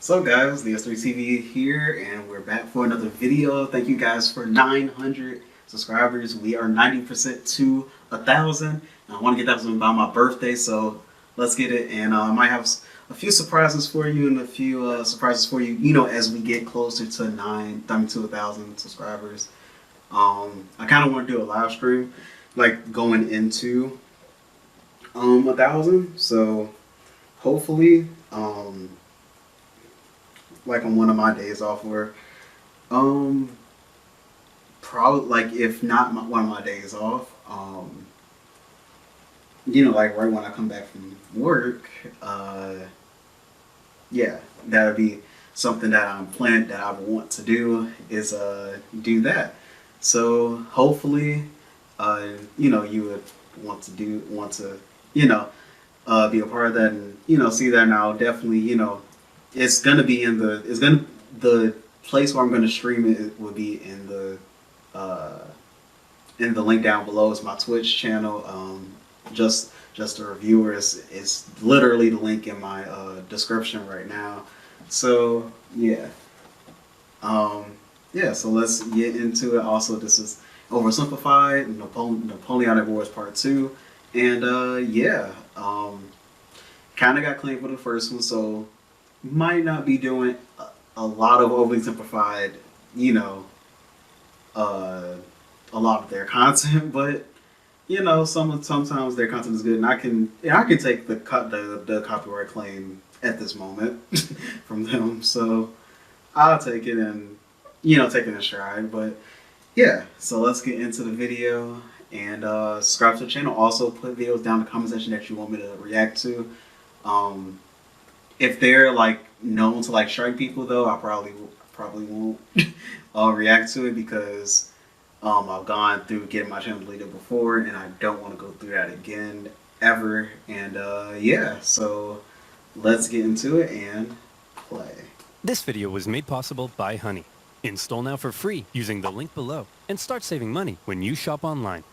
So guys, the S3TV here, and we're back for another video. Thank you guys for 900 subscribers. We are 90% to 1,000. I want to get that by my birthday, so let's get it. And I might have a few surprises for you and a few surprises for you, as we get closer to 1,000 subscribers. I kind of want to do a live stream, like going into 1,000. So hopefully, like on one of my days off work, probably like if not one of my days off, like right when I come back from work, yeah, that would be something that I'm planning that I want to do is do that. So hopefully, you would want to be a part of that, and see that. Now definitely, it's gonna be the place where I'm gonna stream it will be in the link down below. Is my Twitch channel. Just a reviewer is literally the link in my description right now. So yeah, So let's get into it. Also, this is Oversimplified, Napoleonic Wars Part 2, and kind of got claimed for the first one, so might not be doing a lot of overly simplified, a lot of their content, but sometimes their content is good, and I can take the copyright claim at this moment from them, so I'll take it and take it in stride. But yeah, so let's get into the video, and subscribe to the channel. Also put videos down in the comment section that you want me to react to. If they're like known to like strike people, though, I probably won't react to it, because I've gone through getting my channel deleted before, and I don't want to go through that again ever. And yeah, so let's get into it and play. This video was made possible by Honey. Install now for free using the link below and start saving money when you shop online.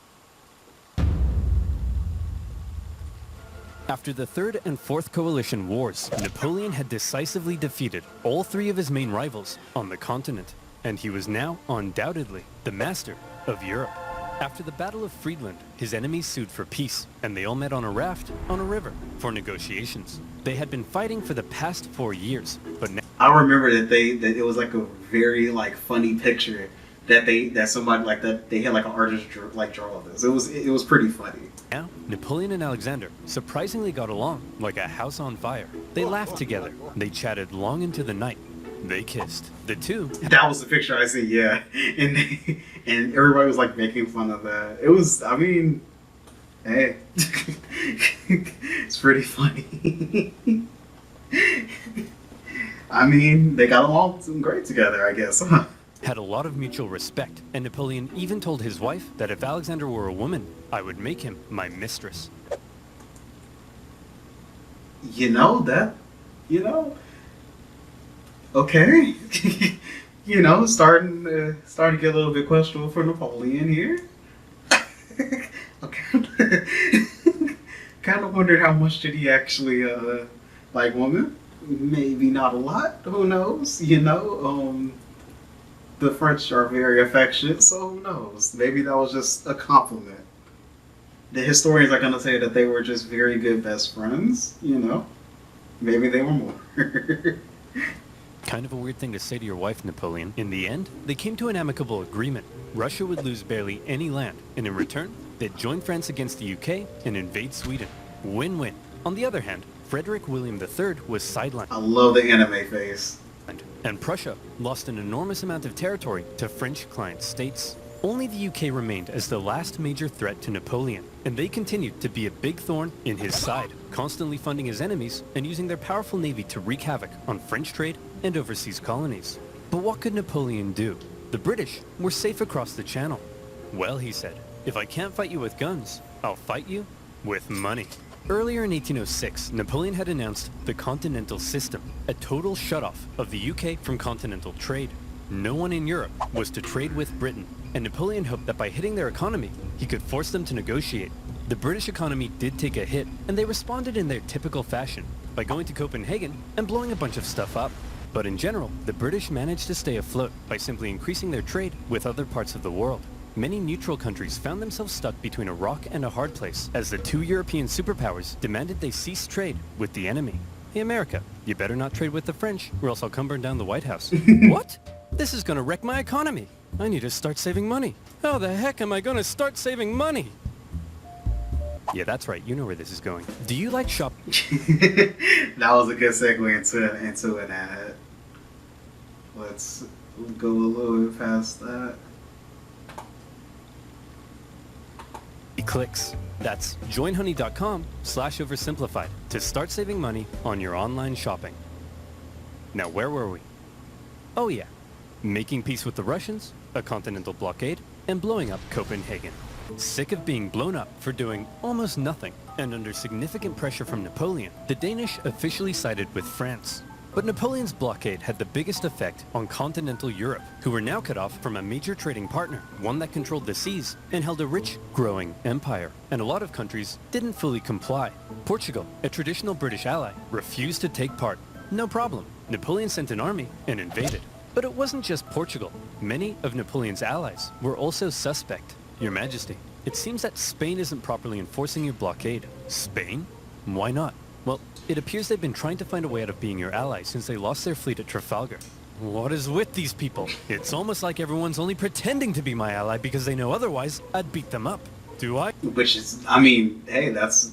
After the Third and Fourth Coalition Wars, Napoleon had decisively defeated all three of his main rivals on the continent, and he was now undoubtedly the master of Europe. After the Battle of Friedland, his enemies sued for peace, and they all met on a raft on a river for negotiations. They had been fighting for the past 4 years, but now I remember that it was like a very like funny picture that they had like an artist draw of this. It was pretty funny. Now, Napoleon and Alexander surprisingly got along like a house on fire. They laughed together. They chatted long into the night. They kissed. The two... That was the picture I see, yeah. And everybody was like making fun of that. It was, I mean, hey. It's pretty funny. I mean, they got along great together, I guess, huh? Had a lot of mutual respect, and Napoleon even told his wife that if Alexander were a woman, I would make him my mistress. Okay. Starting to get a little bit questionable for Napoleon here. Okay. Kind of wondered how much did he actually like women? Maybe not a lot. Who knows? The French are very affectionate, so who knows? Maybe that was just a compliment. The historians are going to say that they were just very good best friends, Maybe they were more. Kind of a weird thing to say to your wife, Napoleon. In the end, they came to an amicable agreement. Russia would lose barely any land, and in return, they'd join France against the UK and invade Sweden. Win-win. On the other hand, Frederick William III was sidelined. I love the anime face. And Prussia lost an enormous amount of territory to French client states. Only the UK remained as the last major threat to Napoleon, and they continued to be a big thorn in his side, constantly funding his enemies and using their powerful navy to wreak havoc on French trade and overseas colonies. But what could Napoleon do? The British were safe across the channel. Well, he said, if I can't fight you with guns, I'll fight you with money. Earlier in 1806, Napoleon had announced the continental system, a total shutoff of the UK from continental trade. No one in Europe was to trade with Britain, and Napoleon hoped that by hitting their economy, he could force them to negotiate. The British economy did take a hit, and they responded in their typical fashion by going to Copenhagen and blowing a bunch of stuff up. But in general, the British managed to stay afloat by simply increasing their trade with other parts of the world. Many neutral countries found themselves stuck between a rock and a hard place as the two European superpowers demanded they cease trade with the enemy. Hey America, you better not trade with the French or else I'll come burn down the White House. What? This is gonna wreck my economy. I need to start saving money. How the heck am I gonna start saving money? Yeah, that's right. You know where this is going. Do you like shop? That was a good segue into an ad. Let's go a little bit past that. Clicks. That's joinhoney.com/oversimplified to start saving money on your online shopping. Now, where were we? Oh yeah, making peace with the Russians, a continental blockade, and blowing up Copenhagen. Sick of being blown up for doing almost nothing, and under significant pressure from Napoleon, the Danish officially sided with France. But Napoleon's blockade had the biggest effect on continental Europe, who were now cut off from a major trading partner, one that controlled the seas and held a rich, growing empire. And a lot of countries didn't fully comply. Portugal, a traditional British ally, refused to take part. No problem. Napoleon sent an army and invaded. But it wasn't just Portugal. Many of Napoleon's allies were also suspect. Your Majesty, it seems that Spain isn't properly enforcing your blockade. Spain? Why not? Well, it appears they've been trying to find a way out of being your ally since they lost their fleet at Trafalgar. What is with these people? It's almost like everyone's only pretending to be my ally because they know otherwise I'd beat them up. Do I? Which is, I mean, hey, that's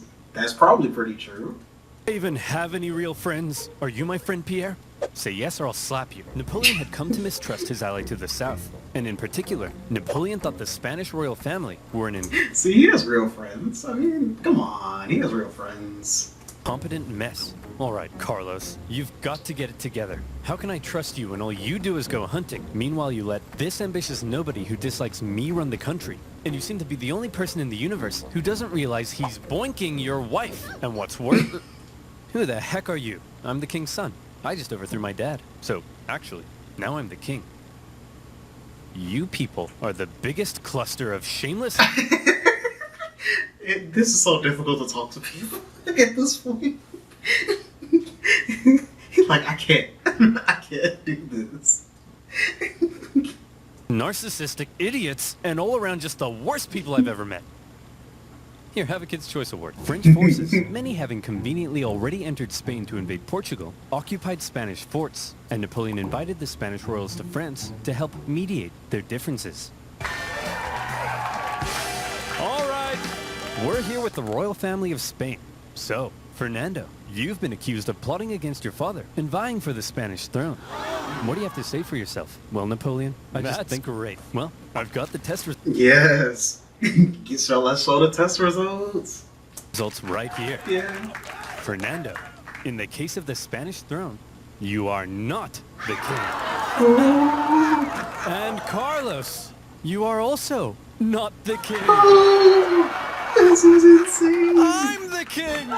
probably pretty true. Do I even have any real friends? Are you my friend, Pierre? Say yes or I'll slap you. Napoleon had come to mistrust his ally to the south. And in particular, Napoleon thought the Spanish royal family were an See, he has real friends. I mean, come on, he has real friends. incompetent mess. Alright, Carlos, you've got to get it together. How can I trust you when all you do is go hunting? Meanwhile, you let this ambitious nobody who dislikes me run the country. And you seem to be the only person in the universe who doesn't realize he's boinking your wife. And what's worse... Who the heck are you? I'm the king's son. I just overthrew my dad. So, actually, now I'm the king. You people are the biggest cluster of shameless... This is so difficult to talk to people at this point. He's like, I can't do this. narcissistic idiots and all around just the worst people I've ever met. Here, have a Kid's Choice Award. French forces, many having conveniently already entered Spain to invade Portugal, occupied Spanish forts, and Napoleon invited the Spanish royals to France to help mediate their differences. All right, we're here with the royal family of Spain. So, Fernando, you've been accused of plotting against your father and vying for the Spanish throne. What do you have to say for yourself? Well, Napoleon, I just think great. Well, I've got the test Yes. So let's show the test results. results right here. Yeah. Fernando, in the case of the Spanish throne, you are not the king. And Carlos, you are also not the king. This is insane. I'm the king!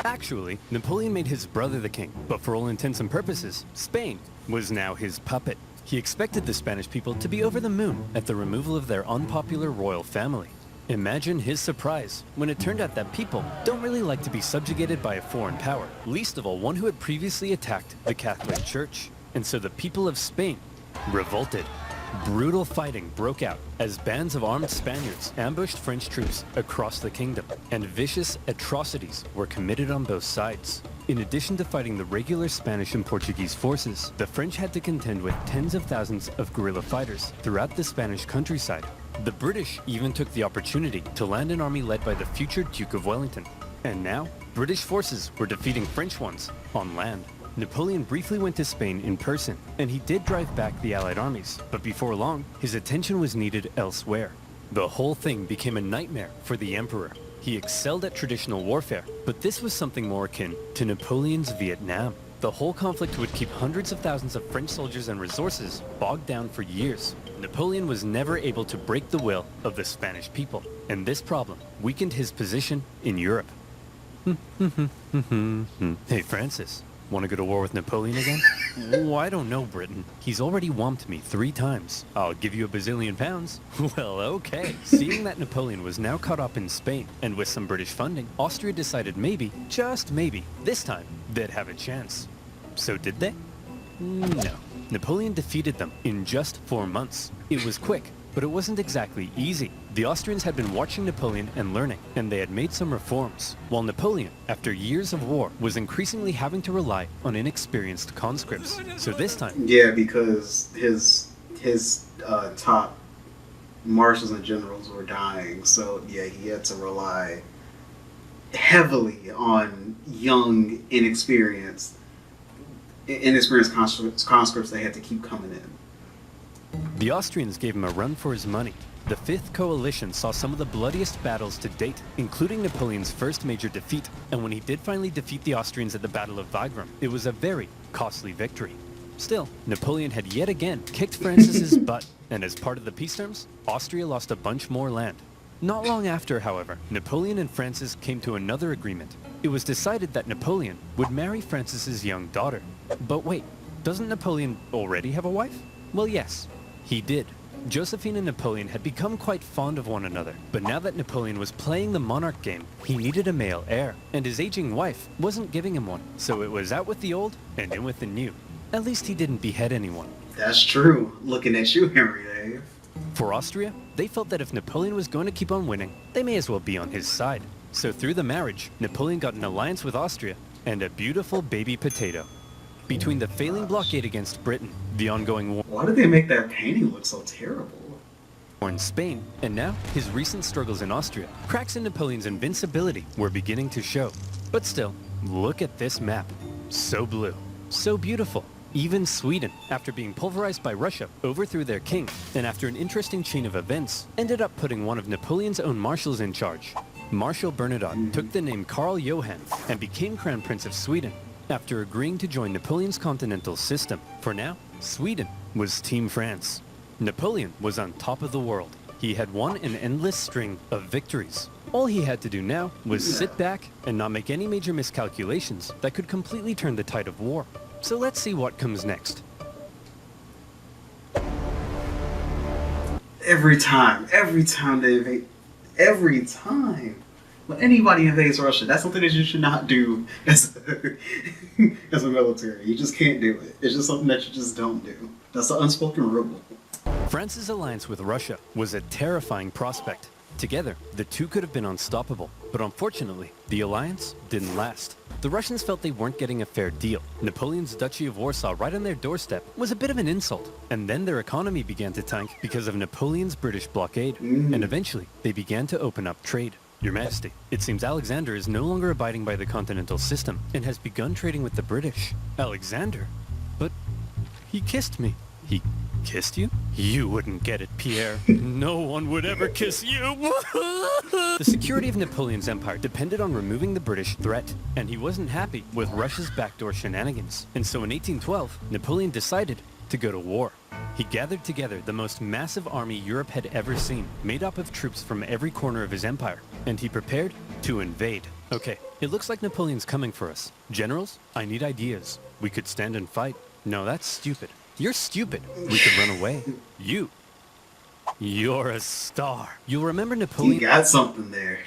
Actually, Napoleon made his brother the king, but for all intents and purposes, Spain was now his puppet. He expected the Spanish people to be over the moon at the removal of their unpopular royal family. Imagine his surprise when it turned out that people don't really like to be subjugated by a foreign power, least of all one who had previously attacked the Catholic Church. And so the people of Spain revolted. Brutal fighting broke out as bands of armed Spaniards ambushed French troops across the kingdom, and vicious atrocities were committed on both sides. In addition to fighting the regular Spanish and Portuguese forces, the French had to contend with tens of thousands of guerrilla fighters throughout the Spanish countryside. The British even took the opportunity to land an army led by the future Duke of Wellington. And now, British forces were defeating French ones on land. Napoleon briefly went to Spain in person, and he did drive back the Allied armies, but before long, his attention was needed elsewhere. The whole thing became a nightmare for the Emperor. He excelled at traditional warfare, but this was something more akin to Napoleon's Vietnam. The whole conflict would keep hundreds of thousands of French soldiers and resources bogged down for years. Napoleon was never able to break the will of the Spanish people, and this problem weakened his position in Europe. Hey, Francis. Want to go to war with Napoleon again? Oh, I don't know, Britain. He's already whomped me 3 times. I'll give you a bazillion pounds. Well, okay. Seeing that Napoleon was now caught up in Spain, and with some British funding, Austria decided maybe, just maybe, this time, they'd have a chance. So did they? No. Napoleon defeated them in just 4 months. It was quick, but it wasn't exactly easy. The Austrians had been watching Napoleon and learning, and they had made some reforms, while Napoleon, after years of war, was increasingly having to rely on inexperienced conscripts. So this time... Yeah, because his top marshals and generals were dying, so yeah, he had to rely heavily on young, inexperienced conscripts they had to keep coming in. The Austrians gave him a run for his money. The Fifth Coalition saw some of the bloodiest battles to date, including Napoleon's first major defeat, and when he did finally defeat the Austrians at the Battle of Wagram, it was a very costly victory. Still, Napoleon had yet again kicked Francis's butt, and as part of the peace terms, Austria lost a bunch more land. Not long after, however, Napoleon and Francis came to another agreement. It was decided that Napoleon would marry Francis's young daughter. But wait, doesn't Napoleon already have a wife? Well, yes, he did. Josephine and Napoleon had become quite fond of one another, but now that Napoleon was playing the monarch game, he needed a male heir, and his aging wife wasn't giving him one, so it was out with the old and in with the new. At least he didn't behead anyone. That's true. Looking at you, Henry Dave. For Austria, they felt that if Napoleon was going to keep on winning, they may as well be on his side. So through the marriage, Napoleon got an alliance with Austria and a beautiful baby potato. Between the failing blockade against Britain, the ongoing war Why did they make that painting look so terrible? in Spain, and now his recent struggles in Austria, cracks in Napoleon's invincibility were beginning to show. But still, look at this map. So blue, so beautiful. Even Sweden, after being pulverized by Russia, overthrew their king, and after an interesting chain of events, ended up putting one of Napoleon's own marshals in charge. Marshal Bernadotte took the name Karl Johan and became Crown Prince of Sweden, after agreeing to join Napoleon's continental system. For now, Sweden was Team France. Napoleon was on top of the world. He had won an endless string of victories. All he had to do now was sit back and not make any major miscalculations that could completely turn the tide of war. So let's see what comes next. Every time they invade, every time. When anybody invades Russia, that's something that you should not do as a military. You just can't do it. It's just something that you just don't do. That's an unspoken rule. France's alliance with Russia was a terrifying prospect. Together, the two could have been unstoppable, but unfortunately, the alliance didn't last. The Russians felt they weren't getting a fair deal. Napoleon's Duchy of Warsaw right on their doorstep was a bit of an insult, and then their economy began to tank because of Napoleon's British blockade, and eventually, they began to open up trade. Your Majesty, it seems Alexander is no longer abiding by the continental system and has begun trading with the British. Alexander? But he kissed me. He kissed you? You wouldn't get it, Pierre. No one would ever kiss you. The security of Napoleon's empire depended on removing the British threat, and he wasn't happy with Russia's backdoor shenanigans. And so in 1812, Napoleon decided to go to war. He gathered together the most massive army Europe had ever seen, made up of troops from every corner of his empire, and he prepared to invade. Okay, it looks like Napoleon's coming for us. Generals, I need ideas. We could stand and fight. No, that's stupid. You're stupid. We could run away. You're a star. You'll remember Napoleon. You got something there.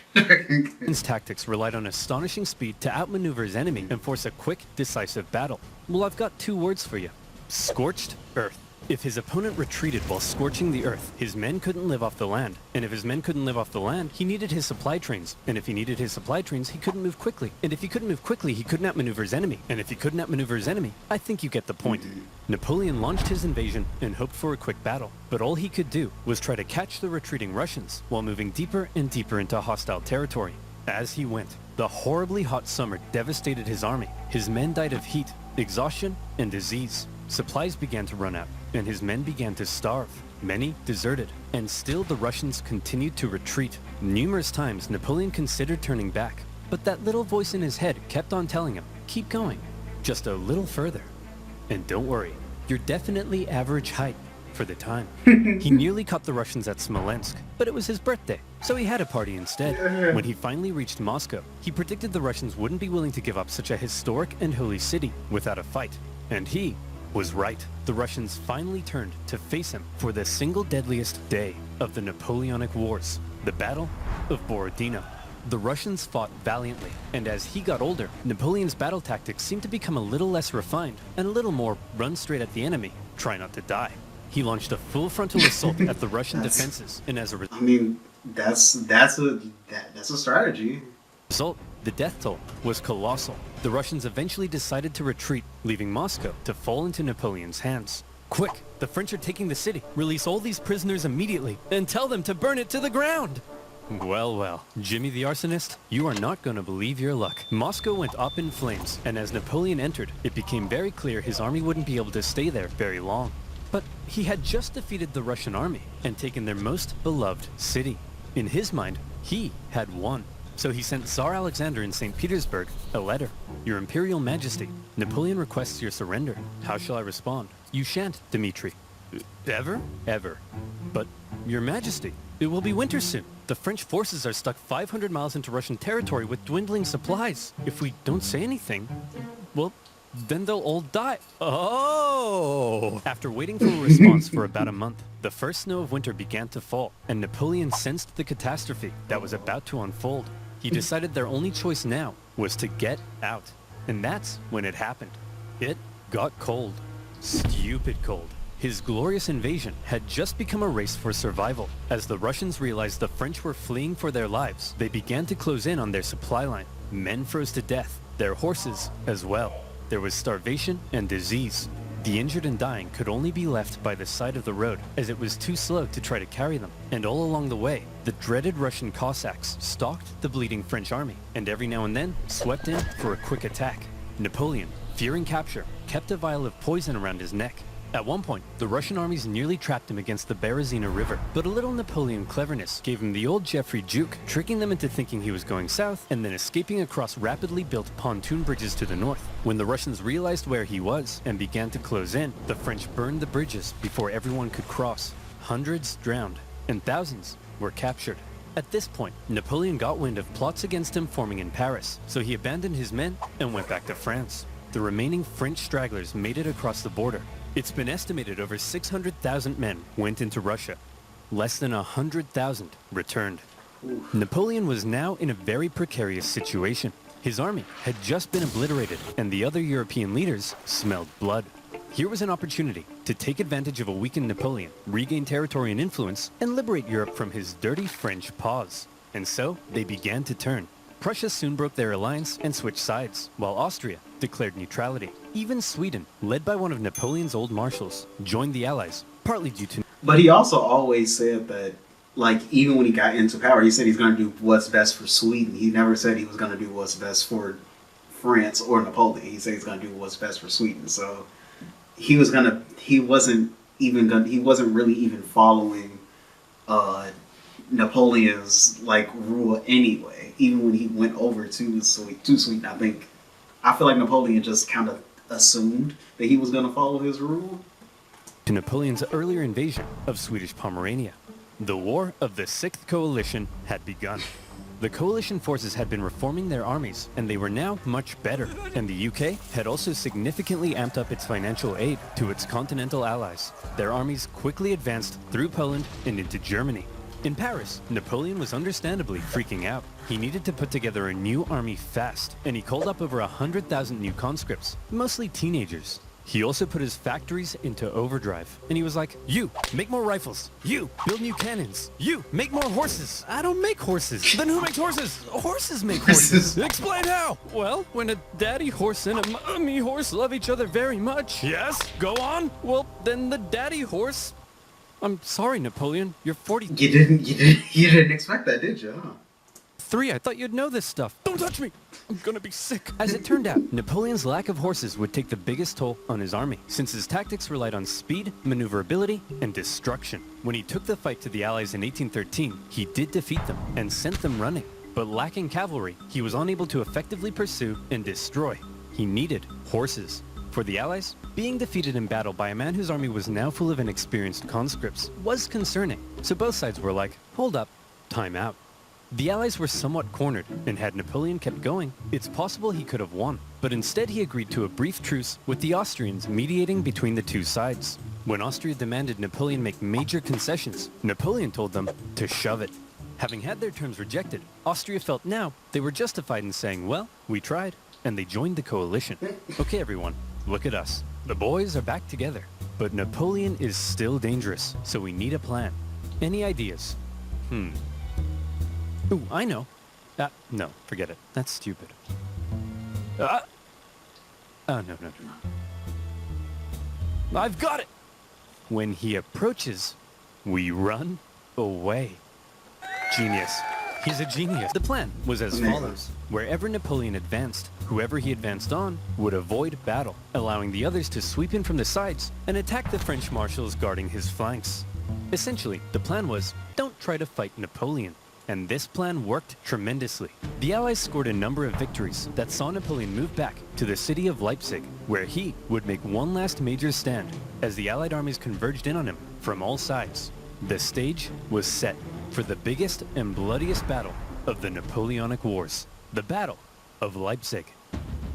His tactics relied on astonishing speed to outmaneuver his enemy and force a quick, decisive battle. Well, I've got 2 words for you. Scorched earth. If his opponent retreated while scorching the earth, his men couldn't live off the land. And if his men couldn't live off the land, he needed his supply trains. And if he needed his supply trains, he couldn't move quickly. And if he couldn't move quickly, he couldn't outmaneuver his enemy. And if he couldn't outmaneuver his enemy, I think you get the point. Napoleon launched his invasion and hoped for a quick battle. But all he could do was try to catch the retreating Russians while moving deeper and deeper into hostile territory. As he went, the horribly hot summer devastated his army. His men died of heat, exhaustion, and disease. Supplies began to run out, and his men began to starve. Many deserted, and still the Russians continued to retreat. Numerous times Napoleon considered turning back, but that little voice in his head kept on telling him, keep going, just a little further. And don't worry, you're definitely average height for the time. He nearly caught the Russians at Smolensk, but it was his birthday, so he had a party instead. When he finally reached Moscow, he predicted the Russians wouldn't be willing to give up such a historic and holy city without a fight. And he was right. The Russians finally turned to face him for the single deadliest day of the Napoleonic Wars, the Battle of Borodino. The Russians fought valiantly, and as he got older, Napoleon's battle tactics seemed to become a little less refined and a little more run straight at the enemy, try not to die. He launched a full frontal assault at the Russian defenses, and as a that's a strategy. result, the death toll was colossal. The Russians eventually decided to retreat, leaving Moscow to fall into Napoleon's hands. Quick, the French are taking the city. Release all these prisoners immediately and tell them to burn it to the ground. Well, well, Jimmy the arsonist, you are not going to believe your luck. Moscow went up in flames, and as Napoleon entered, it became very clear his army wouldn't be able to stay there very long. But he had just defeated the Russian army and taken their most beloved city. In his mind, he had won. So he sent Tsar Alexander in St. Petersburg a letter. Your Imperial Majesty, Napoleon requests your surrender. How shall I respond? You shan't, Dmitri. Ever? Ever. But, Your Majesty, it will be winter soon. The French forces are stuck 500 miles into Russian territory with dwindling supplies. If we don't say anything, well, then they'll all die. Oh! After waiting for a response for about a month, the first snow of winter began to fall, and Napoleon sensed the catastrophe that was about to unfold. He decided their only choice now was to get out. And that's when it happened. It got cold. Stupid cold. His glorious invasion had just become a race for survival. As the Russians realized the French were fleeing for their lives, they began to close in on their supply line. Men froze to death, their horses as well. There was starvation and disease. The injured and dying could only be left by the side of the road, as it was too slow to try to carry them. And all along the way, the dreaded Russian Cossacks stalked the bleeding French army, and every now and then swept in for a quick attack. Napoleon, fearing capture, kept a vial of poison around his neck. At one point, the Russian armies nearly trapped him against the Berezina River, but a little Napoleon cleverness gave him the old Geoffrey juke, tricking them into thinking he was going south and then escaping across rapidly built pontoon bridges to the north. When the Russians realized where he was and began to close in, the French burned the bridges before everyone could cross. Hundreds drowned, and thousands were captured. At this point, Napoleon got wind of plots against him forming in Paris, so he abandoned his men and went back to France. The remaining French stragglers made it across the border. It's been estimated over 600,000 men went into Russia. Less than 100,000 returned. Oof. Napoleon was now in a very precarious situation. His army had just been obliterated, and the other European leaders smelled blood. Here was an opportunity to take advantage of a weakened Napoleon, regain territory and influence, and liberate Europe from his dirty French paws. And so, they began to turn. Prussia soon broke their alliance and switched sides, while Austria declared neutrality. Even Sweden, led by one of Napoleon's old marshals, joined the Allies, partly due to... But he also always said that, like, even when he got into power, he said he's going to do what's best for Sweden. He never said he was going to do what's best for France or Napoleon. He said he's going to do what's best for Sweden. So he wasn't really even following Napoleon's like rule anyway. Even when he went over to Sweden, I feel like Napoleon just kind of assumed that he was going to follow his rule. To Napoleon's earlier invasion of Swedish Pomerania. The War of the Sixth Coalition had begun. The coalition forces had been reforming their armies, and they were now much better. And the UK had also significantly amped up its financial aid to its continental allies. Their armies quickly advanced through Poland and into Germany. In Paris, Napoleon was understandably freaking out. He needed to put together a new army fast, and he called up over 100,000 new conscripts, mostly teenagers. He also put his factories into overdrive, and he was like, you, make more rifles. You, build new cannons. You, make more horses. I don't make horses. Then who makes horses? Horses make horses. Explain how. Well, when a daddy horse and a mommy horse love each other very much. Yes, go on. Well, then the daddy horse... I'm sorry, Napoleon. You're 40... You didn't expect that, did you? Huh? 3. I thought you'd know this stuff. Don't touch me. I'm gonna be sick. As it turned out, Napoleon's lack of horses would take the biggest toll on his army, since his tactics relied on speed, maneuverability, and destruction. When he took the fight to the Allies in 1813, he did defeat them and sent them running. But lacking cavalry, he was unable to effectively pursue and destroy. He needed horses. For the Allies, being defeated in battle by a man whose army was now full of inexperienced conscripts was concerning. So both sides were like, hold up, time out. The Allies were somewhat cornered, and had Napoleon kept going, it's possible he could have won. But instead he agreed to a brief truce with the Austrians mediating between the two sides. When Austria demanded Napoleon make major concessions, Napoleon told them to shove it. Having had their terms rejected, Austria felt now they were justified in saying, well, we tried, and they joined the coalition. Okay everyone, look at us. The boys are back together. But Napoleon is still dangerous, so we need a plan. Any ideas? Ooh, I know. No, forget it. That's stupid. Oh, no. I've got it! When he approaches, we run away. Genius. He's a genius. The plan was as follows. Wherever Napoleon advanced, whoever he advanced on would avoid battle, allowing the others to sweep in from the sides and attack the French marshals guarding his flanks. Essentially, the plan was, don't try to fight Napoleon. And this plan worked tremendously. The Allies scored a number of victories that saw Napoleon move back to the city of Leipzig, where he would make one last major stand as the Allied armies converged in on him from all sides. The stage was set for the biggest and bloodiest battle of the Napoleonic Wars, the Battle of Leipzig.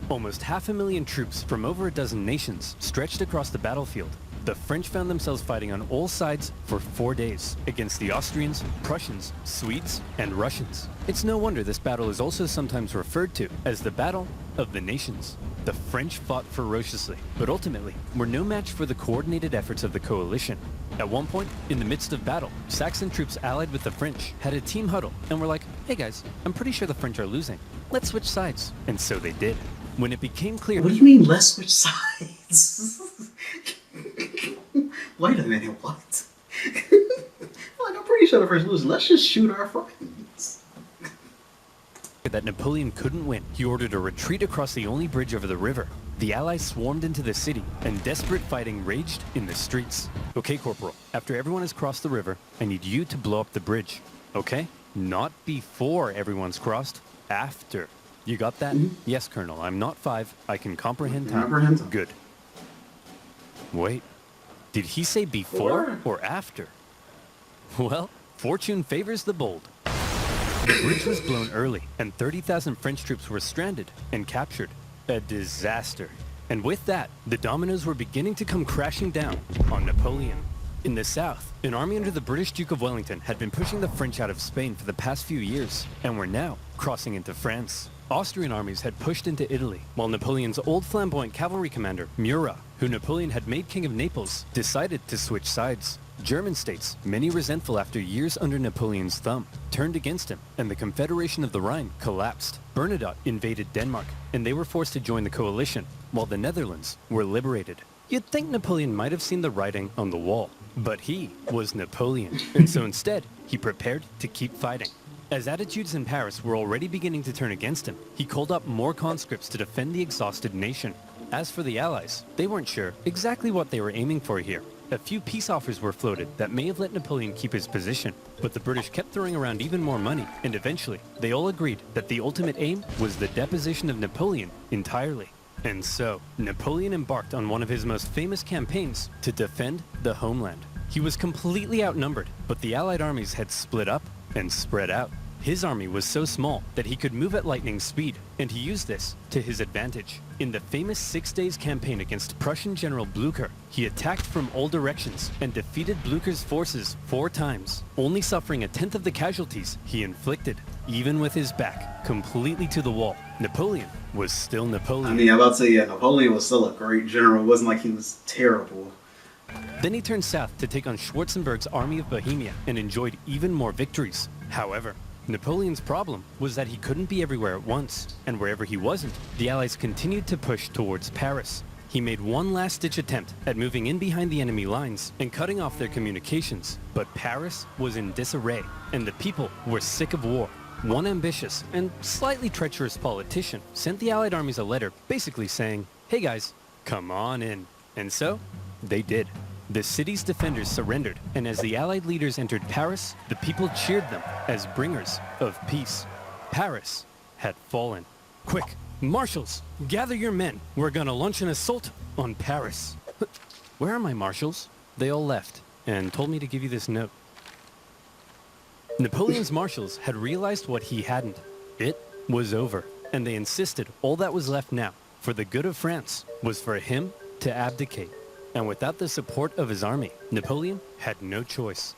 Almost 500,000 troops from over a dozen nations stretched across the battlefield. The French found themselves fighting on all sides for 4 days against the Austrians, Prussians, Swedes, and Russians. It's no wonder this battle is also sometimes referred to as the Battle of the Nations. The French fought ferociously, but ultimately were no match for the coordinated efforts of the coalition. At one point, in the midst of battle, Saxon troops allied with the French had a team huddle and were like, hey guys, I'm pretty sure the French are losing. Let's switch sides. And so they did. When it became clear— What do you mean, let's switch sides? Wait a minute, what? Like, I'm pretty sure the French lose. Let's just shoot our friends. that Napoleon couldn't win, he ordered a retreat across the only bridge over the river. The Allies swarmed into the city, and desperate fighting raged in the streets. Okay, Corporal, after everyone has crossed the river, I need you to blow up the bridge. Okay? Not before everyone's crossed, after. You got that? Yes, Colonel, I'm not 5. I can comprehend time. Good. Wait, did he say before or after? Well, fortune favors the bold. The bridge was blown early, and 30,000 French troops were stranded and captured. A disaster. And with that, the dominoes were beginning to come crashing down on Napoleon. In the south, an army under the British Duke of Wellington had been pushing the French out of Spain for the past few years, and were now crossing into France. Austrian armies had pushed into Italy, while Napoleon's old flamboyant cavalry commander, Murat, who Napoleon had made king of Naples, decided to switch sides. German states, many resentful after years under Napoleon's thumb, turned against him, and the Confederation of the Rhine collapsed. Bernadotte invaded Denmark, and they were forced to join the coalition, while the Netherlands were liberated. You'd think Napoleon might have seen the writing on the wall, but he was Napoleon, and so instead, he prepared to keep fighting. As attitudes in Paris were already beginning to turn against him, he called up more conscripts to defend the exhausted nation. As for the Allies, they weren't sure exactly what they were aiming for here. A few peace offers were floated that may have let Napoleon keep his position, but the British kept throwing around even more money, and eventually, they all agreed that the ultimate aim was the deposition of Napoleon entirely. And so, Napoleon embarked on one of his most famous campaigns to defend the homeland. He was completely outnumbered, but the Allied armies had split up and spread out. His army was so small that he could move at lightning speed, and he used this to his advantage. In the famous 6 Days campaign against Prussian General Blücher, he attacked from all directions and defeated Blücher's forces 4 times, only suffering a tenth of the casualties he inflicted. Even with his back completely to the wall, Napoleon was still Napoleon. I mean, I'm about to say, yeah, Napoleon was still a great general. It wasn't like he was terrible. Then he turned south to take on Schwarzenberg's army of Bohemia and enjoyed even more victories. However, Napoleon's problem was that he couldn't be everywhere at once, and wherever he wasn't, the Allies continued to push towards Paris. He made one last-ditch attempt at moving in behind the enemy lines and cutting off their communications, but Paris was in disarray, and the people were sick of war. One ambitious and slightly treacherous politician sent the Allied armies a letter basically saying, "Hey guys, come on in." And so, they did. The city's defenders surrendered, and as the Allied leaders entered Paris, the people cheered them as bringers of peace. Paris had fallen. Quick, marshals, gather your men. We're gonna launch an assault on Paris. Where are my marshals? They all left and told me to give you this note. Napoleon's marshals had realized what he hadn't. It was over, and they insisted all that was left now, for the good of France, was for him to abdicate. And without the support of his army, Napoleon had no choice.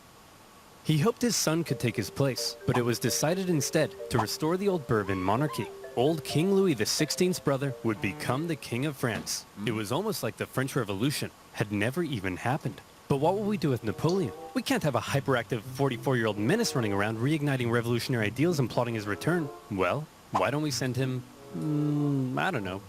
He hoped his son could take his place, but it was decided instead to restore the old Bourbon monarchy. Old King Louis XVI's brother would become the King of France. It was almost like the French Revolution had never even happened. But what will we do with Napoleon? We can't have a hyperactive 44-year-old menace running around reigniting revolutionary ideals and plotting his return. Well, why don't we send him, I don't know,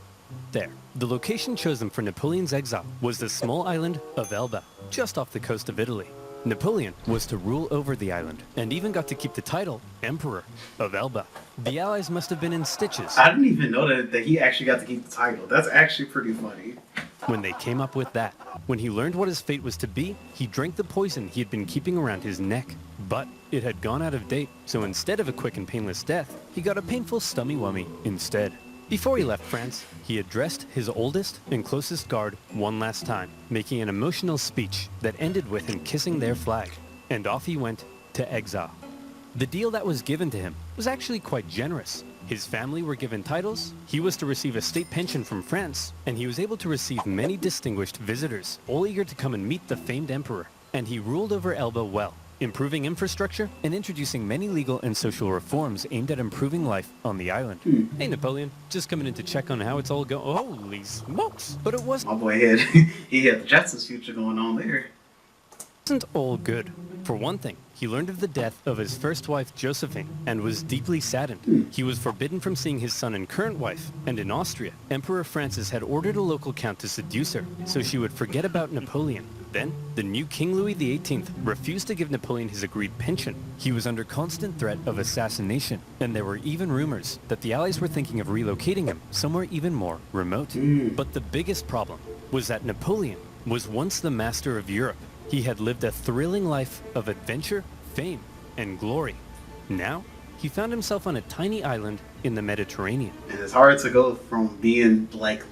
there. The location chosen for Napoleon's exile was the small island of Elba, just off the coast of Italy. Napoleon was to rule over the island, and even got to keep the title Emperor of Elba. The Allies must have been in stitches. I didn't even know that he actually got to keep the title. That's actually pretty funny. When they came up with that. When he learned what his fate was to be, he drank the poison he had been keeping around his neck. But it had gone out of date, so instead of a quick and painless death, he got a painful stummy-wummy instead. Before he left France, he addressed his oldest and closest guard one last time, making an emotional speech that ended with him kissing their flag. And off he went to exile. The deal that was given to him was actually quite generous. His family were given titles, he was to receive a state pension from France, and he was able to receive many distinguished visitors, all eager to come and meet the famed emperor. And he ruled over Elba well, improving infrastructure and introducing many legal and social reforms aimed at improving life on the island. Hey Napoleon, just coming in to check on how it's all going. Holy smokes! But it wasn't. My boy had he had the Justice future going on there. Wasn't all good. For one thing, he learned of the death of his first wife Josephine and was deeply saddened. He was forbidden from seeing his son and current wife, and in Austria, Emperor Francis had ordered a local count to seduce her so she would forget about Napoleon. Then, the new King Louis XVIII refused to give Napoleon his agreed pension. He was under constant threat of assassination, and there were even rumors that the Allies were thinking of relocating him somewhere even more remote. But the biggest problem was that Napoleon was once the master of Europe. He had lived a thrilling life of adventure, fame, and glory. Now, he found himself on a tiny island in the Mediterranean. And it's hard to go from being like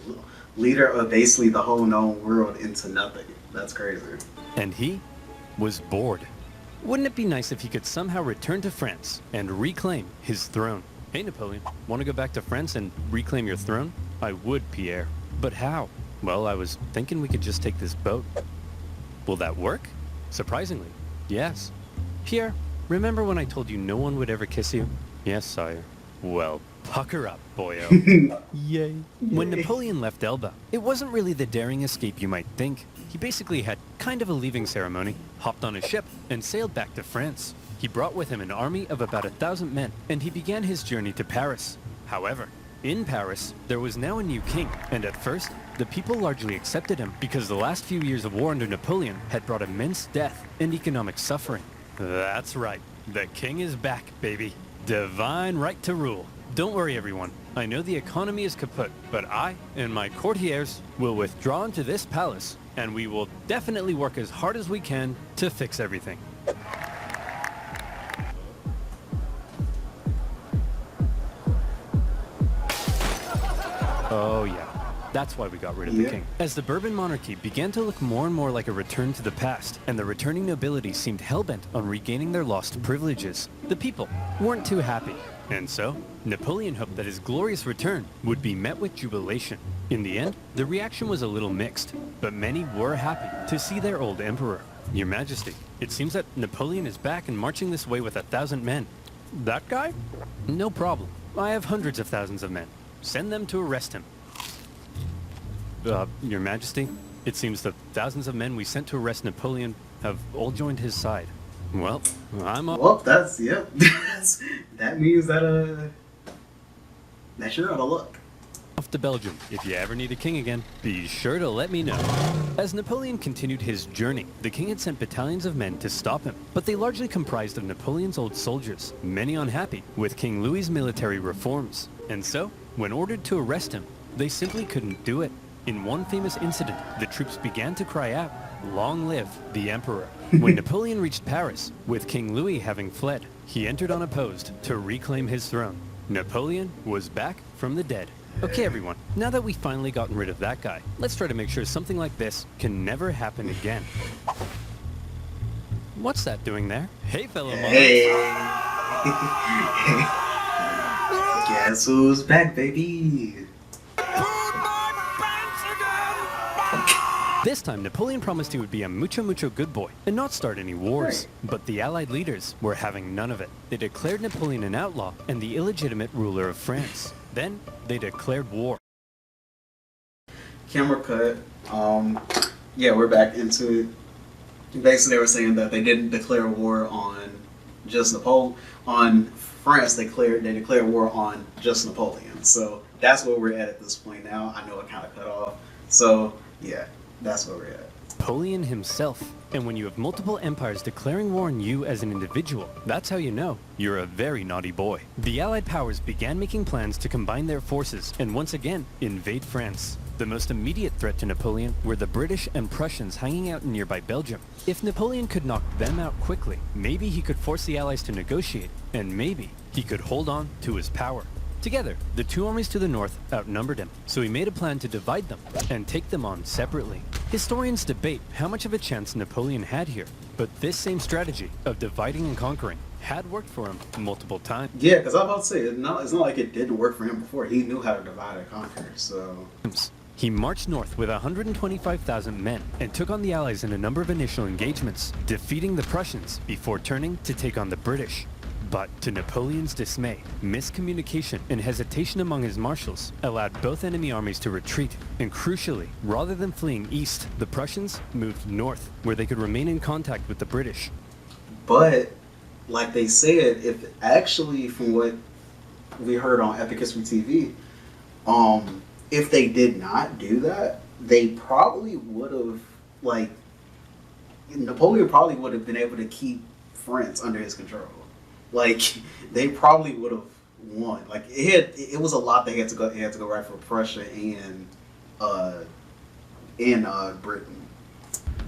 leader of basically the whole known world into nothing. That's crazy. And he was bored. Wouldn't it be nice if he could somehow return to France and reclaim his throne? Hey Napoleon, want to go back to France and reclaim your throne? I would, Pierre. But how? Well, I was thinking we could just take this boat. Will that work? Surprisingly, yes. Pierre, remember when I told you no one would ever kiss you? Yes, sire. Well, pucker up, boyo. Yay. When Napoleon left Elba, it wasn't really the daring escape you might think. He basically had kind of a leaving ceremony, hopped on a ship, and sailed back to France. He brought with him an army of about 1,000 men, and he began his journey to Paris. However, in Paris, there was now a new king, and at first, the people largely accepted him because the last few years of war under Napoleon had brought immense death and economic suffering. That's right, the king is back, baby. Divine right to rule. Don't worry, everyone. I know the economy is kaput, but I and my courtiers will withdraw into this palace, and we will definitely work as hard as we can to fix everything. Oh yeah, that's why we got rid of the king. As the Bourbon monarchy began to look more and more like a return to the past, and the returning nobility seemed hellbent on regaining their lost privileges, the people weren't too happy. And so, Napoleon hoped that his glorious return would be met with jubilation. In the end, the reaction was a little mixed, but many were happy to see their old emperor. Your Majesty, it seems that Napoleon is back and marching this way with 1,000 men. That guy? No problem. I have hundreds of thousands of men. Send them to arrest him. Your Majesty, it seems the thousands of men we sent to arrest Napoleon have all joined his side. Well, I'm up. Well, that's, yep. That means that, that you're out of luck. Off to Belgium. If you ever need a king again, be sure to let me know. As Napoleon continued his journey, the king had sent battalions of men to stop him, but they largely comprised of Napoleon's old soldiers, many unhappy with King Louis's military reforms. And so, when ordered to arrest him, they simply couldn't do it. In one famous incident, the troops began to cry out, "Long live the Emperor." When Napoleon reached Paris, with King Louis having fled, he entered unopposed to reclaim his throne. Napoleon was back from the dead. Okay everyone, now that we've finally gotten rid of that guy, let's try to make sure something like this can never happen again. What's that doing there? Hey, fellow monarchs. Hey. Guess who's back, baby? This time, Napoleon promised he would be a mucho good boy and not start any wars. Right. But the Allied leaders were having none of it. They declared Napoleon an outlaw and the illegitimate ruler of France. Then, they declared war. Camera cut. Yeah, we're back into it. Basically, they were saying that they didn't declare war on just Napoleon. On France, they declared war on just Napoleon. So that's where we're at this point now. I know it kind of cut off. So yeah, that's where we're at. Napoleon himself. And when you have multiple empires declaring war on you as an individual, that's how you know you're a very naughty boy. The Allied powers began making plans to combine their forces and once again invade France. The most immediate threat to Napoleon were the British and Prussians hanging out in nearby Belgium. If Napoleon could knock them out quickly, maybe he could force the Allies to negotiate, and maybe he could hold on to his power. Together, the two armies to the north outnumbered him, so he made a plan to divide them and take them on separately. Historians debate how much of a chance Napoleon had here, but this same strategy of dividing and conquering had worked for him multiple times. Yeah, because I was about to say, it's not like it didn't work for him before. He knew how to divide and conquer, so... He marched north with 125,000 men and took on the Allies in a number of initial engagements, defeating the Prussians before turning to take on the British. But to Napoleon's dismay, miscommunication and hesitation among his marshals allowed both enemy armies to retreat, and crucially, rather than fleeing east, the Prussians moved north, where they could remain in contact with the British. But, like they said, if actually, from what we heard on Epic History TV, if they did not do that, they probably would have, Napoleon probably would have been able to keep France under his control. They probably would have won. It was a lot that had to go right for Prussia and Britain.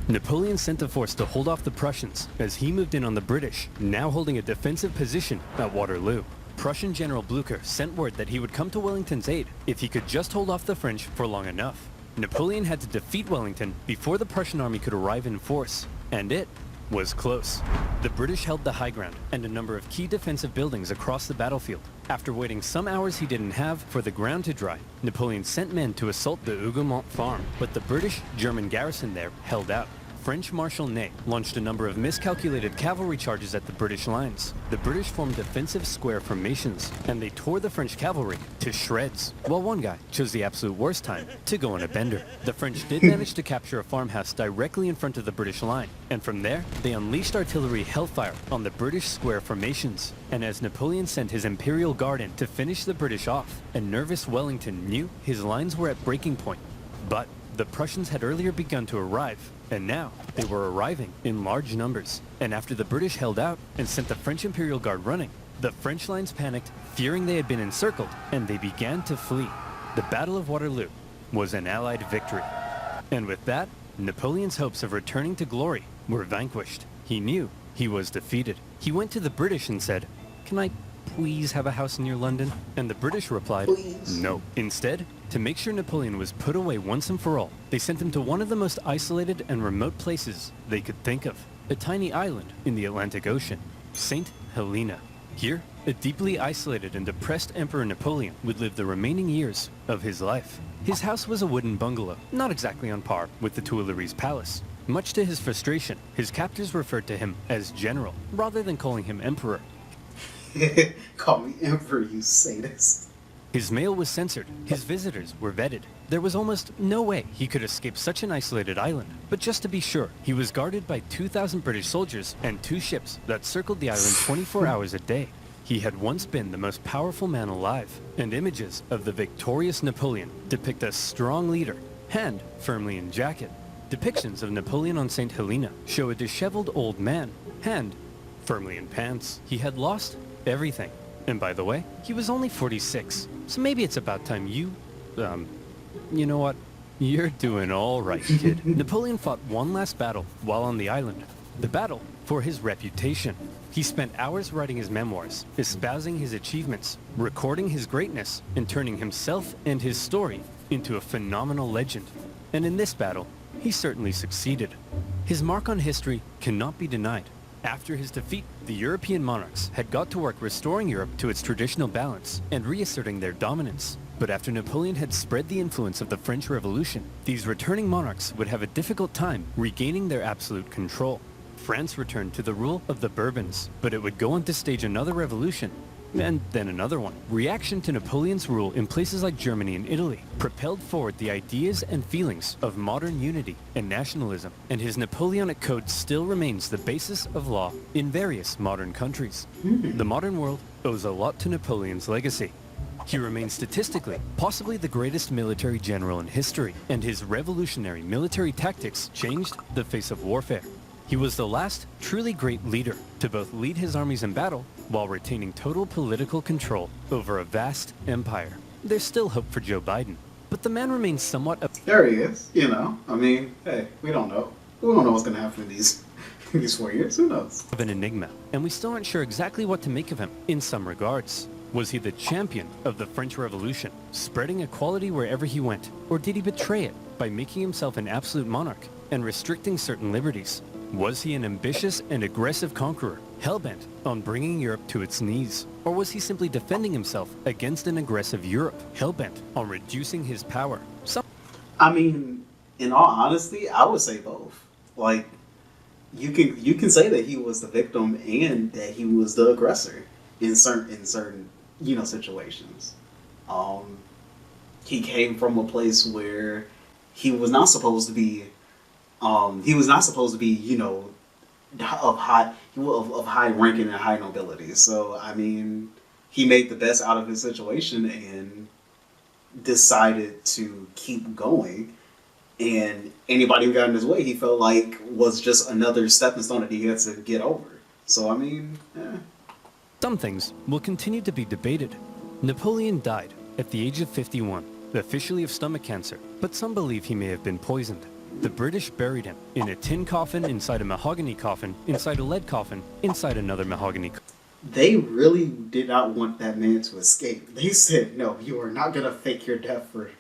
Napoleon sent a force to hold off the Prussians as he moved in on the British, now holding a defensive position at Waterloo. Prussian General Blücher sent word that he would come to Wellington's aid if he could just hold off the French for long enough. Napoleon had to defeat Wellington before the Prussian army could arrive in force, and it was close. The British held the high ground and a number of key defensive buildings across the battlefield. After waiting some hours he didn't have for the ground to dry, Napoleon sent men to assault the Hougoumont farm, but the British-German garrison there held out. French Marshal Ney launched a number of miscalculated cavalry charges at the British lines. The British formed defensive square formations, and they tore the French cavalry to shreds, while one guy chose the absolute worst time to go on a bender. The French did manage to capture a farmhouse directly in front of the British line, and from there, they unleashed artillery hellfire on the British square formations. And as Napoleon sent his Imperial Guard in to finish the British off, a nervous Wellington knew his lines were at breaking point. But the Prussians had earlier begun to arrive, and now they were arriving in large numbers. And after the British held out and sent the French Imperial Guard running, the French lines panicked, fearing they had been encircled, and they began to flee. The Battle of Waterloo was an Allied victory. And with that, Napoleon's hopes of returning to glory were vanquished. He knew he was defeated. He went to the British and said, "Can I please have a house near London?" And the British replied, Please. no. Instead, to make sure Napoleon was put away once and for all, they sent him to one of the most isolated and remote places they could think of, a tiny island in the Atlantic Ocean, St. Helena. Here, a deeply isolated and depressed Emperor Napoleon would live the remaining years of his life. His house was a wooden bungalow, not exactly on par with the Tuileries Palace. Much to his frustration, his captors referred to him as General, rather than calling him Emperor. Call me Emperor, you sadist. His mail was censored, his visitors were vetted. There was almost no way he could escape such an isolated island. But just to be sure, he was guarded by 2,000 British soldiers and 2 ships that circled the island 24 hours a day. He had once been the most powerful man alive, and images of the victorious Napoleon depict a strong leader, hand firmly in jacket. Depictions of Napoleon on St. Helena show a disheveled old man, hand firmly in pants. He had lost everything. And by the way, he was only 46, so maybe it's about time you know what? You're doing all right, kid. Napoleon fought one last battle while on the island. The battle for his reputation. He spent hours writing his memoirs, espousing his achievements, recording his greatness, and turning himself and his story into a phenomenal legend. And in this battle, he certainly succeeded. His mark on history cannot be denied. After his defeat, the European monarchs had got to work restoring Europe to its traditional balance and reasserting their dominance. But after Napoleon had spread the influence of the French Revolution, these returning monarchs would have a difficult time regaining their absolute control. France returned to the rule of the Bourbons, but it would go on to stage another revolution, and then another one. Reaction to Napoleon's rule in places like Germany and Italy propelled forward the ideas and feelings of modern unity and nationalism, and his Napoleonic Code still remains the basis of law in various modern countries. The modern world owes a lot to Napoleon's legacy. He remains statistically possibly the greatest military general in history, and his revolutionary military tactics changed the face of warfare. He was the last truly great leader to both lead his armies in battle while retaining total political control over a vast empire. There's still hope for Joe Biden, but the man remains somewhat There he is, you know. I mean, hey, we don't know. We don't know what's going to happen in these 4 years. Who knows? of an enigma, and we still aren't sure exactly what to make of him in some regards. Was he the champion of the French Revolution, spreading equality wherever he went, or did he betray it by making himself an absolute monarch and restricting certain liberties? Was he an ambitious and aggressive conqueror, hell-bent on bringing Europe to its knees? Or was he simply defending himself against an aggressive Europe, hell-bent on reducing his power? I mean, in all honesty, I would say both. Like, you can say that he was the victim and that he was the aggressor in certain situations. He came from a place where he was not supposed to be. Of high ranking and high nobility. So I mean, he made the best out of his situation and decided to keep going. And anybody who got in his way, he felt like was just another stepping stone that he had to get over. So I mean, Some things will continue to be debated. Napoleon died at the age of 51, officially of stomach cancer, but some believe he may have been poisoned. The British buried him in a tin coffin, inside a mahogany coffin, inside a lead coffin, inside another mahogany coffin. They really did not want that man to escape. They said, "No, you are not gonna fake your death for.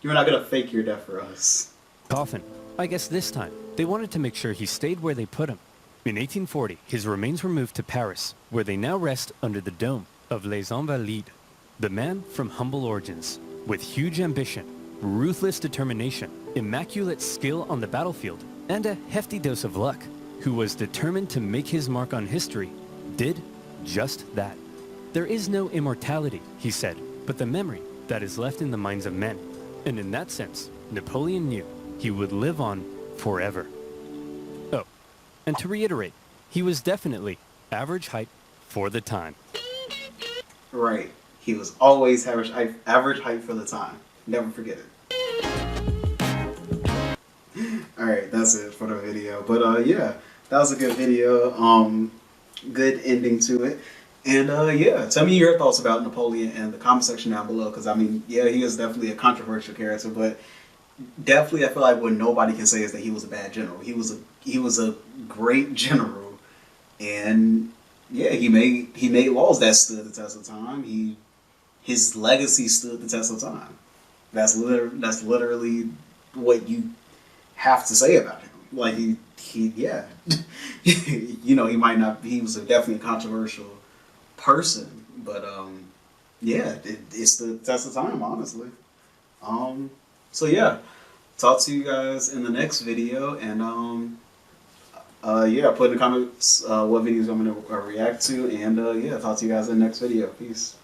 You're not gonna fake your death for us." I guess this time, they wanted to make sure he stayed where they put him. In 1840, his remains were moved to Paris, where they now rest under the dome of Les Invalides. The man from humble origins, with huge ambition, ruthless determination, immaculate skill on the battlefield, and a hefty dose of luck, who was determined to make his mark on history, did just that. There is no immortality, he said, but the memory that is left in the minds of men. And in that sense, Napoleon knew he would live on forever. Oh, and to reiterate, he was definitely average height for the time. Right. He was always average height for the time. Never forget it. Alright, that's it for the video. But yeah, that was a good video. Good ending to it. And yeah, tell me your thoughts about Napoleon in the comment section down below. Because I mean, yeah, he is definitely a controversial character, but definitely I feel like what nobody can say is that he was a bad general. He was a great general, and yeah, he made laws that stood the test of time. His legacy stood the test of time. That's literally what you have to say about him. Like he yeah, he might not. He was definitely a controversial person, but yeah, it stood the test of time, honestly. So yeah, talk to you guys in the next video, and yeah, put in the comments what videos I'm gonna react to, and yeah, talk to you guys in the next video. Peace.